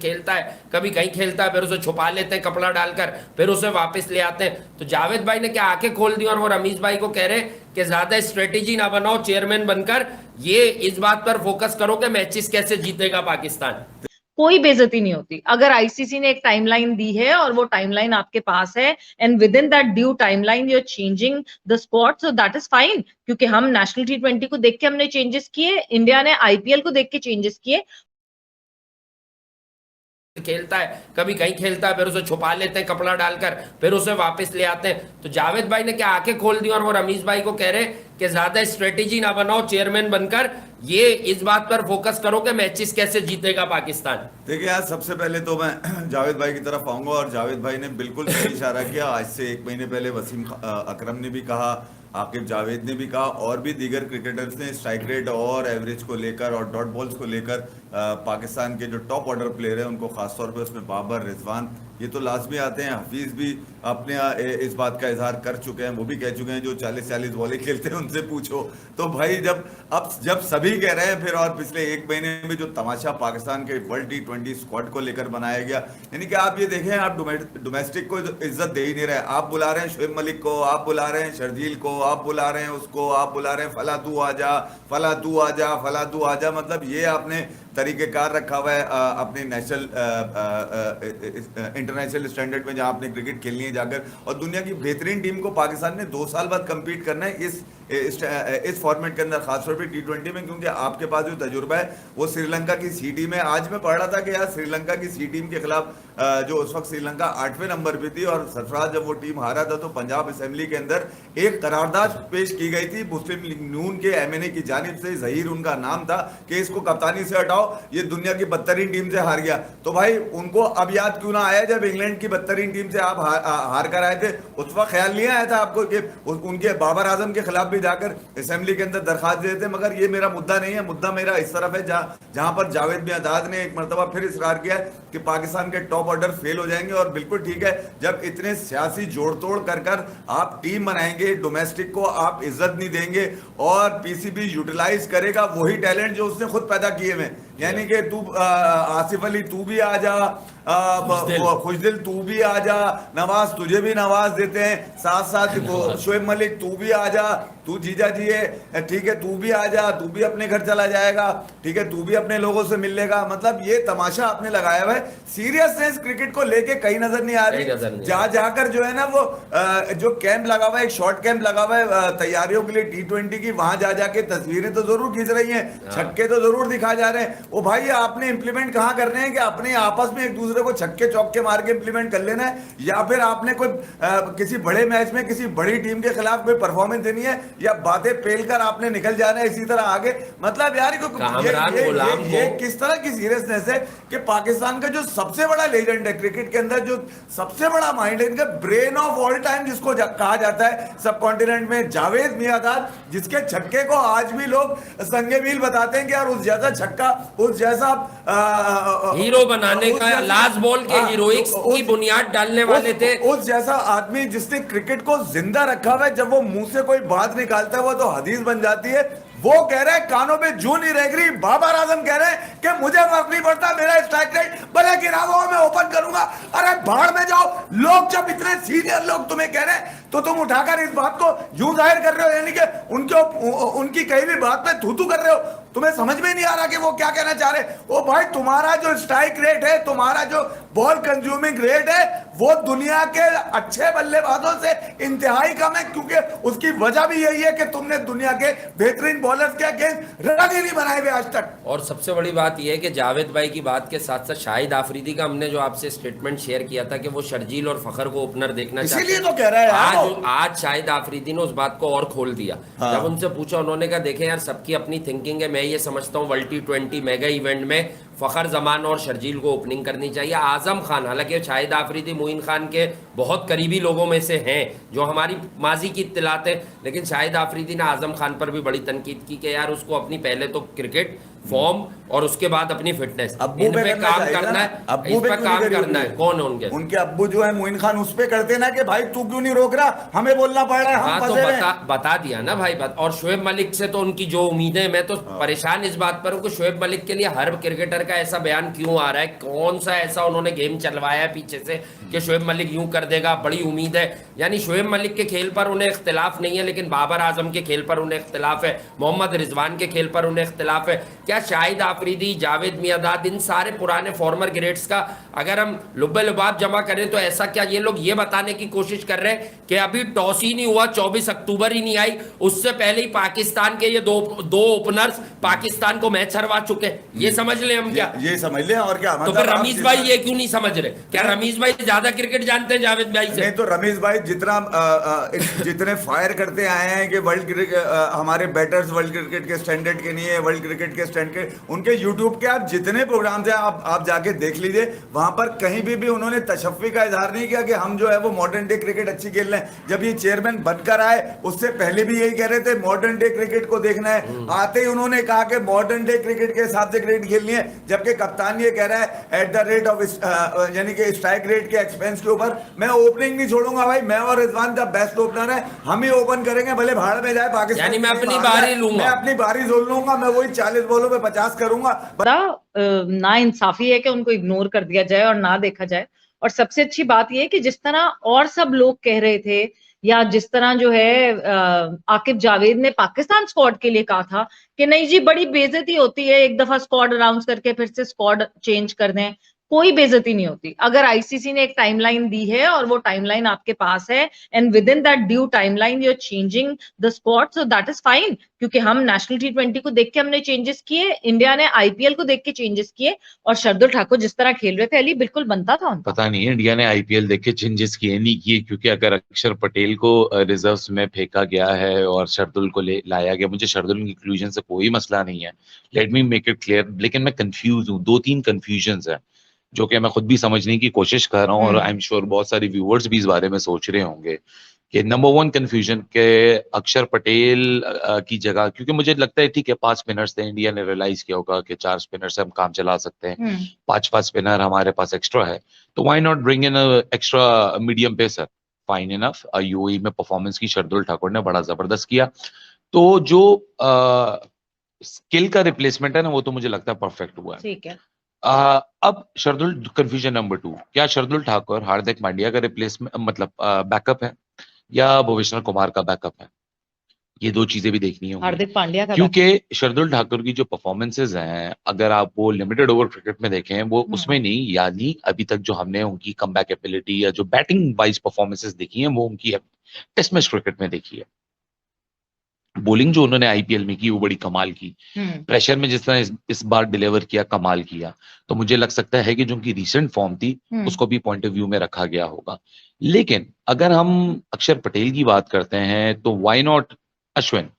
खेलता है, कभी कहीं खेलता है, फिर उसे छुपा लेते हैं कपड़ा डालकर, फिर उसे वापस ले आते हैं। तो जावेद भाई ने क्या आंखें खोल दी और वो रमीज भाई को कह रहे हैं कि ज्यादा स्ट्रेटेजी ना बनाओ चेयरमैन बनकर, ये इस बात पर फोकस करो कि मैचेस कैसे जीतेगा पाकिस्तान। कोई बेइज्जती नहीं होती। अगर आईसीसी ने एक टाइमलाइन दी है और वो टाइमलाइन आपके पास है and within that due timeline you are changing the spot, so that is fine. क्योंकि हम नेशनल टी20 को देख के हमने चेंजेस किए, इंडिया ने आईपीएल को देख के चेंजेस किए। खेलता है, कभी कहीं खेलता है, फिर उसे छुपा लेते हैं कपड़ा डालकर, फिर उसे वापस ले आते हैं। तो जावेद भाई ने क्या आंखें खोल दी और वो रमीज भाई को कह रहे हैं कि ज्यादा स्ट्रेटेजी ना बनाओ चेयरमैन बनकर, ये इस बात पर फोकस करो कि मैचेस कैसे जीतेगा पाकिस्तान। देखिए यार, सबसे पहले तो मैं जावेद भाई की तरफ आऊंगा और जावेद भाई ने बिल्कुल सही इशारा किया। आज से 1 महीने पहले वसीम अकरम ने भी कहा, आकिब जावेद ने भी कहा और भी दीगर क्रिकेटर्स ने स्ट्राइक रेट और एवरेज को लेकर और डॉट बॉल्स को लेकर पाकिस्तान के जो टॉप ऑर्डर प्लेयर हैं उनको खासतौर पे उसमें बाबर, रिजवान, ये तो लाजमी आते हैं। हफीज़ भी अपने इस बात का इजहार कर चुके हैं, वो भी कह चुके हैं जो 40-40 बॉलें खेलते हैं उनसे पूछो। तो भाई जब सभी कह रहे हैं फिर, और पिछले 1 महीने में जो तमाशा पाकिस्तान के वर्ल्ड T20 स्क्वाड को लेकर बनाया गया, यानी कि आप ये देखें, आप डोमेस्टिक को इज्जत दे ही नहीं रहे। आप बुला रहे हैं शुएब मलिक को, आप बुला रहे हैं शर्जील को, आप बुला रहे हैं उसको, आप बुला रहे हैं फला तू आजा, फला तू आजा, फला तू आजा। मतलब ये आपने तरीक़ेकार रखा हुआ है अपने नेशनल इंटरनेशनल स्टैंडर्ड में, जहां आपने क्रिकेट खेलनी है जाकर। और दुनिया की बेहतरीन टीम को पाकिस्तान ने 2 साल बाद कम्पीट करना है इस फॉर्मेट के अंदर, खासतौर पे T20 में, क्योंकि आपके पास जो तजुर्बा है वो श्रीलंका की सी टीम है। आज मैं पढ़ रहा था कि यार श्रीलंका की सी टीम के खिलाफ जो उस वक्त श्रीलंका 8वें नंबर पे थी, और सरफराज जब वो टीम हारा था तो पंजाब असेंबली के अंदर एक करारदाद पेश की गई थी मुस्लिम लीग नून के MNA की जानिब से, जहीर उनका नाम था, कि इसको कप्तानी से हटाओ, ये दुनिया की बदतरीन टीम से हार गया। तो भाई उनको अब याद क्यों ना आया जब इंग्लैंड की बदतरीन टीम से आप हार कर आए थे? उस वक्त ख्याल नहीं आया था आपको कि उनके बाबर आजम के खिलाफ भी जाकर असेंबली के अंदर दरखास्त देते थे? मगर ये मेरा मुद्दा नहीं है, मुद्दा मेरा इस तरफ है जहां पर जावेद मियांदाद ने एक मरतबा फिर इसरार किया कि पाकिस्तान के टॉप ऑर्डर फेल हो जाएंगे। और बिल्कुल ठीक है, जब इतने सियासी जोड़ तोड़ कर आप टीम बनाएंगे, डोमेस्टिक को आप इज्जत नहीं देंगे और पीसीबी यूटिलाइज करेगा वही टैलेंट जो उसने खुद पैदा किए हुए, यानी कि तू आसिफ अली तू भी आ जा, खुशदिल तू भी आ जा, नवाज तुझे भी नवाज देते हैं, साथ साथ शुएब मलिक तू भी आ जा, तू जीजा जी है, ठीक है, तू भी आ जा, तू भी अपने घर चला जाएगा, ठीक है, तू भी अपने लोगों से मिल लेगा। मतलब ये तमाशा आपने लगाया हुआ है, सीरियसनेस क्रिकेट को लेके कहीं नजर नहीं आ रही। जहां जाकर जो है ना वो जो कैंप लगा हुआ है, एक शॉर्ट कैंप लगा हुआ है तैयारियों के लिए T20 की, वहां जा जाके तस्वीरें तो जरूर खींच रही हैं, छक्के तो जरूर दिखा जा रहे हैं। वो भाई आपने इंप्लीमेंट कहां करने हैं कि अपने आपस में एक दूसरे को छक्के चौके मार के इंप्लीमेंट कर लेना है, या फिर आपने कोई किसी बड़े मैच में किसी बड़ी टीम के खिलाफ कोई परफॉर्मेंस देनी है, या बातें पेल कर आपने निकल जाना है इसी तरह आगे? मतलब यार ये किस तरह की सीरियसनेस है कि पाकिस्तान का जो सबसे बड़ा लेजेंड है क्रिकेट के अंदर, जो सबसे बड़ा माइंड है, इनका ब्रेन ऑफ ऑल टाइम जिसको कहा जाता है सब कॉन्टिनेंट में, जावेद मियांदाद, जिसके छक्के को आज भी लोग संगे मील बताते हैं कि यार उस जैसा छक्का, उस जैसा हीरो बनाने का, लास्ट बॉल के हीरोइक्स की बुनियाद डालने वाले थे, उस जैसा आदमी जिसने क्रिकेट को जिंदा रखा हुआ है। जब वो मुंह से कोई बात निकालता है वो तो हदीस बन जाती है। वो कह रहे हैं कानों पे जूं नहीं रह गई, बाबर आजम कह रहे हैं कि मुझे फर्क नहीं पड़ता, मेरा स्ट्राइक रेट भले गिरावो मैं ओपन करूंगा। अरे भाड़ में जाओ, लोग जब इतने सीनियर लोग तुम्हें कह रहे हैं तो तुम उठाकर इस बात को यूं जाहिर कर रहे हो, यानी कि उनकी कहीं भी बात पे थू कर रहे हो। तुम्हें समझ में नहीं आ रहा कि वो क्या कहना चाह रहे? ओ भाई, तुम्हारा जो स्ट्राइक रेट है, तुम्हारा जो बॉल कंज्यूमिंग रेट है, वो दुनिया के अच्छे बल्लेबाजों से इंतहाई कम है, क्योंकि उसकी वजह भी यही है कि तुमने दुनिया के बेहतरीन बॉलर्स के अगेंस्ट रन ही नहीं बनाए हुए आज तक। और सबसे बड़ी बात यह है कि जावेद भाई की बात के साथ साथ शाहिद आफरीदी का हमने जो आपसे स्टेटमेंट शेयर किया था कि वो शर्जील और फखर को ओपनर देखना चाहते हैं, इसीलिए तो कह रहा है आज शाहिद आफरीदी ने उस बात को और खोल दिया। जब उनसे पूछा, उन्होंने कहा देखें यार, सबकी अपनी थिंकिंग है, मैं ये समझता हूँ वर्ल्ड T20 मेगा इवेंट में फखर जमान और शर्जील को ओपनिंग करनी चाहिए। आजम खान, हालांकि शाहिद आफरीदी मोइन खान के बहुत करीबी लोगों में से हैं, जो हमारी माजी की इत्तलात है, लेकिन शाहिद आफरीदी ने आजम खान पर भी बड़ी तनकीद की कि यार उसको अपनी पहले तो क्रिकेट फॉर्म और उसके बाद अपनी फिटनेस, अब्बू इन पे पे करना काम चाहिए करना ना। है, अब्बू इस पे पे क्यों नहीं काम करी करना है। उनकी? कौन है उनके? उनके अब्बू जो है मोइन खान, उस पे करते ना कि भाई तू क्यों नहीं रोक रहा, हमें बोलना पड़ रहा है, हम हाँ तो फंसे रहे हैं। बता दिया ना भाई बात। और शोएब मलिक से तो उनकी जो उम्मीदें, मैं तो परेशान इस बात पर हूँ कि शोएब मलिक के लिए हर क्रिकेटर का ऐसा बयान क्यों आ रहा है, कौन सा ऐसा उन्होंने गेम चलवाया है पीछे से कि शोएब मलिक यूं कर देगा, बड़ी उम्मीद है। यानी शोएब मलिक के खेल पर उन्हें इख्तिलाफ नहीं है, लेकिन बाबर आजम के खेल पर उन्हें इख्तिलाफ है, मोहम्मद रिजवान के खेल पर उन्हें इख्तिलाफ है। क्या शाहिद आफरीदी, जावेद मियांदाद, इन सारे पुराने फॉर्मर ग्रेड्स का अगर हम लुब्बे लुबाब जमा करें तो ऐसा क्या ये लोग ये बताने की कोशिश कर रहे हैं कि अभी टॉस ही नहीं हुआ, 24 अक्टूबर ही नहीं आई, उससे पहले ही पाकिस्तान के ये दो ओपनर्स पाकिस्तान को मैच हरवा चुके हैं? ये समझ लें हम क्या? ये समझ ले। और क्या तो मतलब फिर आप रमीज भाई ये क्यों नहीं समझ रहे? क्या रमीज भाई ज्यादा क्रिकेट जानते हैं जावेद भाई से? नहीं तो रमेश भाई जितने फायर करते आए हैं कि वर्ल्ड क्रिकेट हमारे बैटर्स वर्ल्ड क्रिकेट के स्टैंडर्ड के नहीं है, वर्ल्ड क्रिकेट के स्टैंडर्ड के, उनके यूट्यूब के आप जितने प्रोग्राम्स हैं आप जाके देख लीजिए, वहां पर कहीं भी उन्होंने तशफ़ी का इजहार नहीं किया कि हम जो है वो मॉडर्न डे क्रिकेट अच्छी खेल रहे हैं। जब ये चेयरमैन बनकर आए उससे पहले भी यही कह रहे थे मॉडर्न डे क्रिकेट को देखना है, आते ही उन्होंने कहा कि मॉडर्न डे क्रिकेट के हिसाब से क्रिकेट खेलनी है, जबकि कप्तान ये कह रहा है एट द रेट ऑफ यानी कि स्ट्राइक रेट के एक्सपेंस के ऊपर मैं ओपनिंग नहीं छोड़ूंगा भाई, मैं और रिजवान द बेस्ट ओपनर है, हम ही ओपन करेंगे, भले भाड़ में जाए पाकिस्तान। यानी मैं अपनी बारी लूंगा, मैं अपनी बारी जोड़ लूंगा, मैं वही 40 बॉलों पे 50 करूंगा। ना इंसाफी है कि उनको इग्नोर कर दिया जाए और ना देखा जाए। और सबसे अच्छी बात यह है कि जिस तरह और सब लोग कह रहे थे, या जिस तरह जो है आकिब जावेद ने पाकिस्तान स्क्वाड के लिए कहा था कि नहीं जी बड़ी बेइज्जती होती है एक दफा स्क्वाड अनाउंस करके फिर से स्क्वाड चेंज कर दें, कोई बेइज्जती नहीं होती। अगर आईसीसी ने एक टाइमलाइन दी है और वो टाइमलाइन आपके पास है and within that due timeline you are changing the squad, so that is fine. क्योंकि हम नेशनल T20 को देख के हमने चेंजेस किए, इंडिया ने आईपीएल को देख के चेंजेस किए, और शार्दुल ठाकुर जिस तरह खेल रहे थे अली बिल्कुल बनता था उनका। पता नहीं है इंडिया ने आईपीएल देख के चेंजेस किए नहीं किए, क्योंकि अगर अक्षर पटेल को रिजर्व्स में फेंका गया है और शार्दुल को लाया गया, मुझे शार्दुल की इंक्लूजन से कोई मसला नहीं है, let me make it clear. लेकिन मैं कंफ्यूज हूँ, 2-3 कंफ्यूजन्स है जो कि मैं खुद भी समझने की कोशिश कर रहा हूँ, और आई एम श्योर बहुत सारे व्यूअर्स भी इस बारे में सोच रहे होंगे कि नंबर 1 कंफ्यूजन के अक्षर पटेल की जगह, क्योंकि मुझे लगता है ठीक है 5 स्पिनर्स थे, इंडिया ने रियलाइज किया होगा कि 4 स्पिनर से हम काम चला सकते हैं, 5 स्पिनर हमारे पास एक्स्ट्रा है, तो why not bring in extra medium pacer. Fine enough, UAE में परफॉर्मेंस की शार्दुल ठाकुर ने बड़ा जबरदस्त किया, तो जो स्किल का रिप्लेसमेंट है ना वो तो मुझे लगता है परफेक्ट हुआ है। ठीक है। अब शार्दुल, कंफ्यूजन नंबर 2, क्या शार्दुल ठाकुर हार्दिक पांड्या का रिप्लेसमेंट मतलब बैकअप है या भुवनेश्वर कुमार का बैकअप है? ये 2 चीजें भी देखनी होंगी हार्दिक पांड्या का, क्योंकि शार्दुल ठाकुर की जो परफॉर्मेंसेज हैं अगर आप वो लिमिटेड ओवर क्रिकेट में देखें वो उसमें नहीं, यानी अभी तक जो हमने उनकी कमबैक एबिलिटी या जो बैटिंग वाइज परफॉर्मेंसेज देखी हैं वो उनकी टेस्ट मैच क्रिकेट में देखी है। बॉलिंग जो उन्होंने आईपीएल में की वो बड़ी कमाल की, प्रेशर में जिस तरह इस बार डिलीवर किया कमाल किया, तो मुझे लग सकता है कि जो उनकी रीसेंट फॉर्म थी उसको भी पॉइंट ऑफ व्यू में रखा गया होगा। लेकिन अगर हम अक्षर पटेल की बात करते हैं तो व्हाई नॉट अश्विन,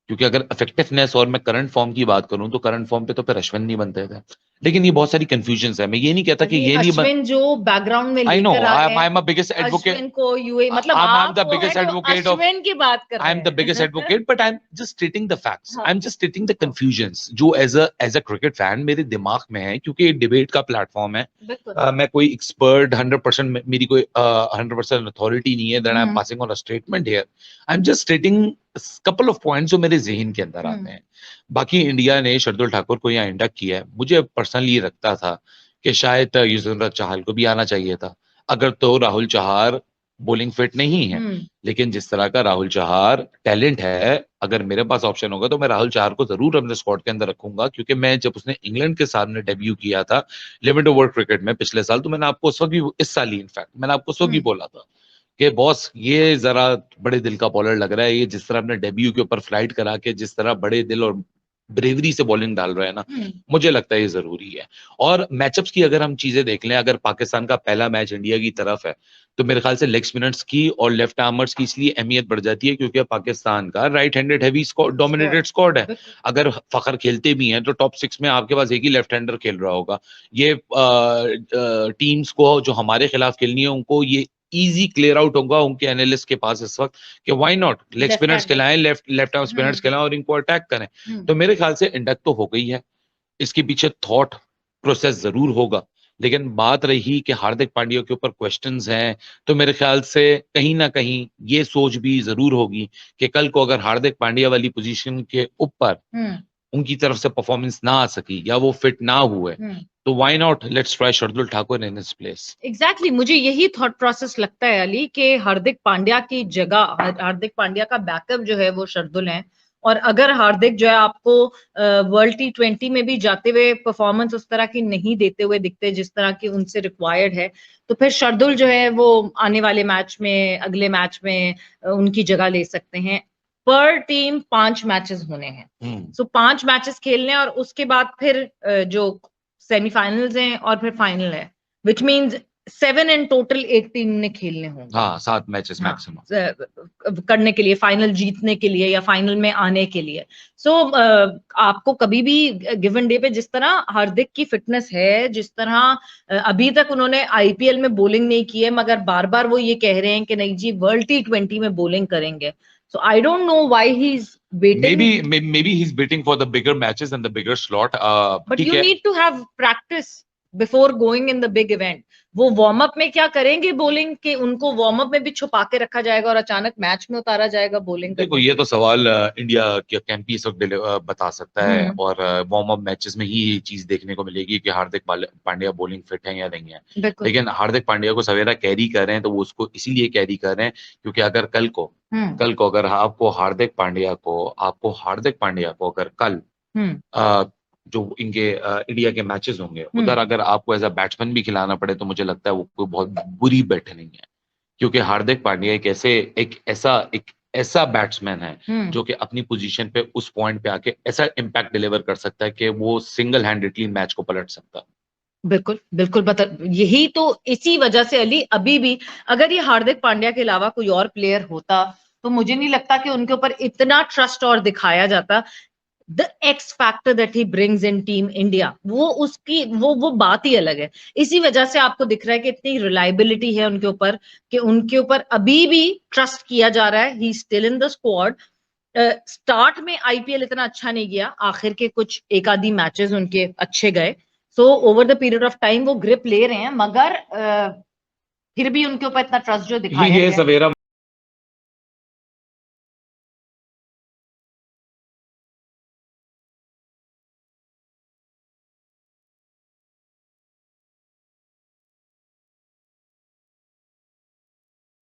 क्योंकि अगर इफेक्टिवनेस और मैं करंट फॉर्म की बात करूं तो करंट फॉर्म पे तो फिर अश्विन नहीं बनते थे। लेकिन ये बहुत सारी कंफ्यूजन्स है, मैं ये नहीं कहता कि ये नहीं अश्विन जो बैकग्राउंड में आई नो, लेकर आए हैं, I am a biggest advocate, Ashwin को यूए मतलब आई एम आप द वो बिगेस्ट हैं जो एडवोकेट ऑफ, अश्विन की बात कर रहे आई एम हैं। The biggest advocate, but I am just stating the facts, हाँ। I am just stating the confusions जो एज अ क्रिकेट फैन मेरे दिमाग में है, क्योंकि ये डिबेट का प्लेटफॉर्म है। मैं कोई एक्सपर्ट 100%, मेरी कोई 100% अथॉरिटी नहीं है that I am passing on a statement here, I am just स्टेटिंग couple of points जो मेरे ज़हन के अंदर आते हैं। बाकी इंडिया ने शार्दुल ठाकुर को यहाँ इंडक्ट किया है, मुझे पर्सनली लगता था कि शायद युजवेंद्र चहल को भी आना चाहिए था, अगर तो राहुल चहार बॉलिंग फिट नहीं है, लेकिन जिस तरह का राहुल चहार टैलेंट है, अगर मेरे पास ऑप्शन होगा तो मैं राहुल चहार को जरूर अपने स्क्वाड के अंदर रखूंगा, क्योंकि मैं जब उसने इंग्लैंड के सामने डेब्यू किया था लिमिटेड ओवर क्रिकेट में पिछले साल, तो मैंने आपको उस वक्त भी, इस साल ही इनफैक्ट मैंने आपको उस वक्त भी बोला था कि बॉस ये जरा बड़े दिल का बॉलर लग रहा है, ये जिस तरह अपने डेब्यू के ऊपर फ्लाइट करा के जिस तरह बड़े दिल और ब्रेवरी से बॉलिंग डाल रहा है ना, मुझे लगता है ये जरूरी है। और मैचअप्स की अगर हम चीजें देख लें, अगर पाकिस्तान का पहला मैच इंडिया की तरफ है तो मेरे ख्याल से लेग स्पिनर्स की और लेफ्ट आर्मर्स की इसलिए अहमियत बढ़ जाती है क्योंकि पाकिस्तान का right handed heavy dominated squad है। अगर फखर खेलते भी हैं तो टॉप 6 में आपके पास एक ही लेफ्ट हैंडर खेल रहा होगा। ये टीम्स को जो हमारे खिलाफ खेलनी है उनको ये इजी क्लियर आउट होगा उनके एनालिस्ट के पास इस वक्त कि व्हाई नॉट लेग स्पिनर्स खिलाएं, लेफ्ट आर्म स्पिनर्स खिलाएं और इनको अटैक करें। तो मेरे ख्याल से इंडक्ट तो हो गई है, इसके पीछे थॉट प्रोसेस जरूर होगा, लेकिन बात रही कि हार्दिक पांड्या के ऊपर क्वेश्चंस हैं, तो मेरे ख्याल से कहीं ना कहीं ये सोच भी जरूर होगी कि कल को अगर हार्दिक पांड्या वाली पोजीशन के ऊपर उनकी तरफ से परफॉर्मेंस ना आ सकी या वो फिट ना हुए, तो why not let's try Shardul Thakur in his place. Exactly, मुझे यही थॉट प्रोसेस लगता है अली कि हार्दिक पांड्या की जगह, हार्दिक पांड्या का बैकअप जो है वो शार्दुल है, और अगर हार्दिक जो है आपको वर्ल्ड T20 में भी जाते हुए परफॉर्मेंस उस तरह की नहीं देते हुए दिखते जिस तरह की उनसे रिक्वायर्ड है, तो फिर शार्दुल जो है वो आने वाले मैच में, अगले मैच में उनकी जगह ले सकते हैं। पर टीम 5 मैचेस होने हैं, सो 5 मैचेस खेलने, और उसके बाद फिर जो सेमीफाइनल्स हैं और फिर फाइनल है, विच मीन्स 7 इन टोटल एक टीम ने खेलने होंगे। हाँ, 7 मैचेस मैक्सिमम करने के लिए, फाइनल जीतने के लिए या फाइनल में आने के लिए। सो आपको कभी भी गिवन डे पे जिस तरह हार्दिक की फिटनेस है, जिस तरह अभी तक उन्होंने आईपीएल में बॉलिंग नहीं की है, मगर बार बार वो ये कह रहे हैं कि नहीं जी वर्ल्ड T20 में बॉलिंग करेंगे। So I don't know why he's waiting. Maybe he's waiting for the bigger matches and the bigger slot. But you need to have practice before going in the big event. वो warm up में क्या करेंगे bowling के, उनको warm up में भी छुपा के रखा जाएगा और अचानक मैच में उतारा जाएगा बॉलिंग। देखो ये तो सवाल इंडिया के कैंपी इस वक्त बता सकता है, और वार्म अप मैचेस में ही ये चीज देखने को मिलेगी कि हार्दिक पांड्या बॉलिंग फिट है या नहीं है। लेकिन हार्दिक पांड्या को सवेरा कैरी कर रहे हैं तो वो उसको इसीलिए कैरी कर रहे हैं क्योंकि अगर कल को अगर आपको हार्दिक पांड्या को अगर कल जो इनके इंडिया के मैचेस होंगे उधर अगर आपको एज अ बैट्समैन भी खिलाना पड़े तो मुझे लगता है वो कोई बहुत बुरी बैट नहीं है, क्योंकि हार्दिक पांड्या एक ऐसा बैट्समैन है जो कि अपनी पोजीशन पे उस पॉइंट पे आके ऐसा इम्पैक्ट डिलीवर कर सकता है कि वो सिंगल हैंडेडली मैच को पलट सकता है। बिल्कुल बिल्कुल, यही तो, इसी वजह से अली अभी भी अगर ये हार्दिक पांड्या के अलावा कोई और प्लेयर होता तो मुझे नहीं लगता कि उनके ऊपर इतना ट्रस्ट और दिखाया जाता। The x factor that he brings in team India, वो उसकी वो बात ही अलग है। इसी वजह से आपको दिख रहा है कि इतनी रिलायबिलिटी है उनके ऊपर, कि उनके ऊपर अभी भी ट्रस्ट किया जा रहा है। He still in the squad. Start में आईपीएल इतना अच्छा नहीं गया, आखिर के कुछ एक आधी मैचेस उनके अच्छे गए। So over the period of time वो ग्रिप ले रहे हैं, मगर फिर भी उनके ऊपर इतना ट्रस्ट जो दिखाया है।